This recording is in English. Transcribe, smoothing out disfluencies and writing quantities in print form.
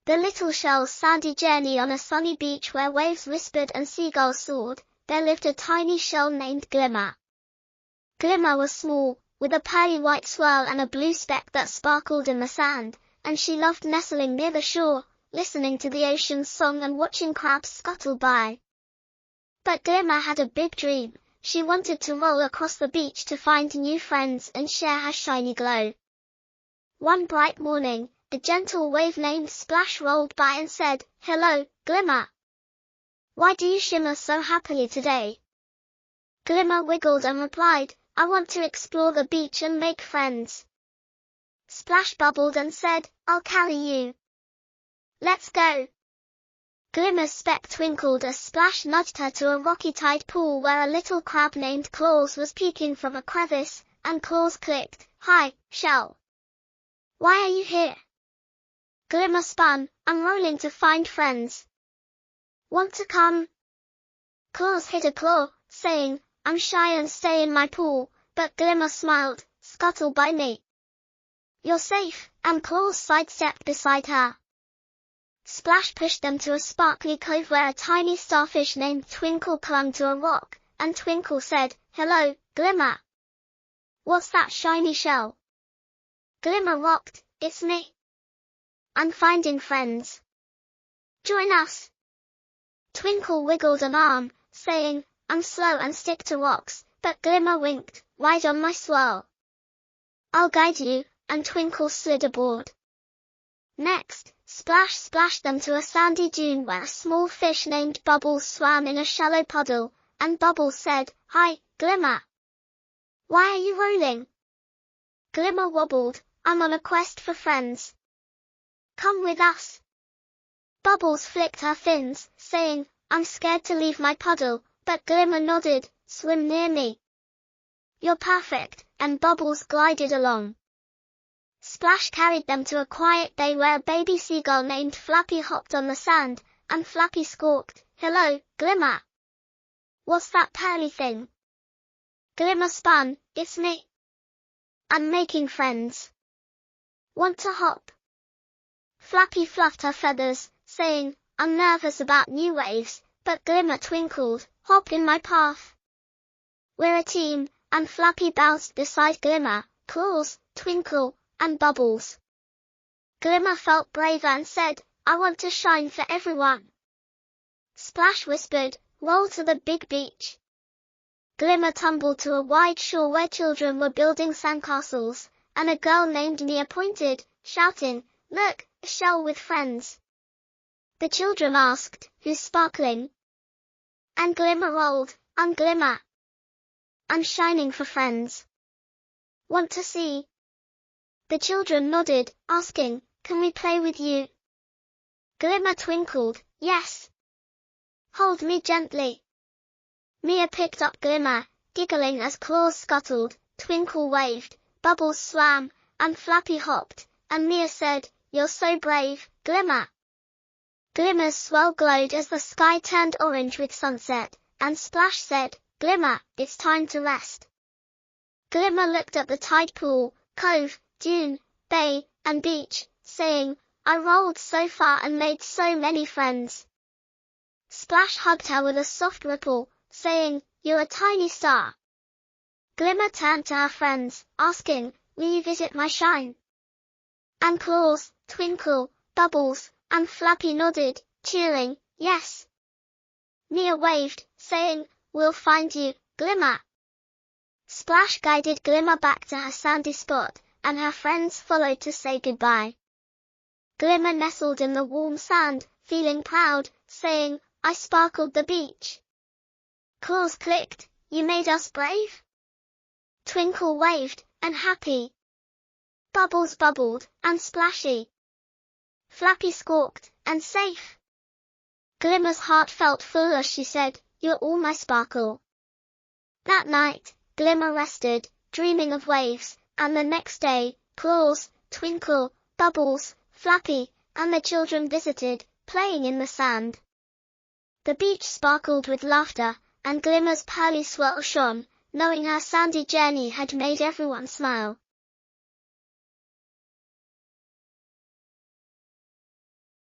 The little shell's sandy journey on a sunny beach where waves whispered and seagulls soared, there lived a tiny shell named Glimmer. Glimmer was small, with a pearly white swirl and a blue speck that sparkled in the sand, and she loved nestling near the shore, listening to the ocean's song and watching crabs scuttle by. But Glimmer had a big dream. She wanted to roll across the beach to find new friends and share her shiny glow. One bright morning, a gentle wave named Splash rolled by and said, "Hello, Glimmer. Why do you shimmer so happily today?" Glimmer wiggled and replied, "I want to explore the beach and make friends." Splash bubbled and said, "I'll carry you. Let's go." Glimmer's speck twinkled as Splash nudged her to a rocky tide pool where a little crab named Claws was peeking from a crevice, and Claws clicked, "Hi, shell. Why are you here?" Glimmer spun, unrolling to find friends. "Want to come?" Claws hid a claw, saying, "I'm shy and stay in my pool," but Glimmer smiled, "Scuttle by me. You're safe," and Claws sidestepped beside her. Splash pushed them to a sparkly cove where a tiny starfish named Twinkle clung to a rock, and Twinkle said, "Hello, Glimmer. What's that shiny shell?" Glimmer rocked, "It's me. I'm finding friends. Join us." Twinkle wiggled an arm, saying, "I'm slow and stick to rocks," but Glimmer winked, "Ride on my swirl. I'll guide you," and Twinkle slid aboard. Next, Splash splashed them to a sandy dune where a small fish named Bubbles swam in a shallow puddle, and Bubbles said, "Hi, Glimmer. Why are you rolling?" Glimmer wobbled, "I'm on a quest for friends. Come with us." Bubbles flicked her fins, saying, "I'm scared to leave my puddle," but Glimmer nodded, "Swim near me. You're perfect," and Bubbles glided along. Splash carried them to a quiet bay where a baby seagull named Flappy hopped on the sand, and Flappy squawked, "Hello, Glimmer. What's that pearly thing?" Glimmer spun, "It's me. I'm making friends. Want to hop?" Flappy fluffed her feathers, saying, "I'm nervous about new waves," but Glimmer twinkled, "Hop in my path. We're a team," and Flappy bounced beside Glimmer, Claws, Twinkle, and Bubbles. Glimmer felt brave and said, "I want to shine for everyone." Splash whispered, "Roll to the big beach." Glimmer tumbled to a wide shore where children were building sandcastles, and a girl named Nia pointed, shouting, "Look, a shell with friends." The children asked, "Who's sparkling?" And Glimmer rolled, "I'm Glimmer. I'm shining for friends. Want to see?" The children nodded, asking, "Can we play with you?" Glimmer twinkled, "Yes. Hold me gently." Mia picked up Glimmer, giggling as Claws scuttled, Twinkle waved, Bubbles swam, and Flappy hopped, and Mia said, "You're so brave, Glimmer." Glimmer's swirl glowed as the sky turned orange with sunset, and Splash said, "Glimmer, it's time to rest." Glimmer looked at the tide pool, cove, dune, bay, and beach, saying, "I rolled so far and made so many friends." Splash hugged her with a soft ripple, saying, "You're a tiny star." Glimmer turned to her friends, asking, "Will you visit my shine?" And Claws, Twinkle, Bubbles, and Flappy nodded, cheering, "Yes." Mia waved, saying, "We'll find you, Glimmer." Splash guided Glimmer back to her sandy spot, and her friends followed to say goodbye. Glimmer nestled in the warm sand, feeling proud, saying, "I sparkled the beach." Claws clicked, "You made us brave?" Twinkle waved, and happy. Bubbles bubbled, and splashy. Flappy squawked, and safe. Glimmer's heart felt full as she said, "You're all my sparkle." That night, Glimmer rested, dreaming of waves, and the next day, Claws, Twinkle, Bubbles, Flappy, and the children visited, playing in the sand. The beach sparkled with laughter, and Glimmer's pearly swirl shone, knowing her sandy journey had made everyone smile.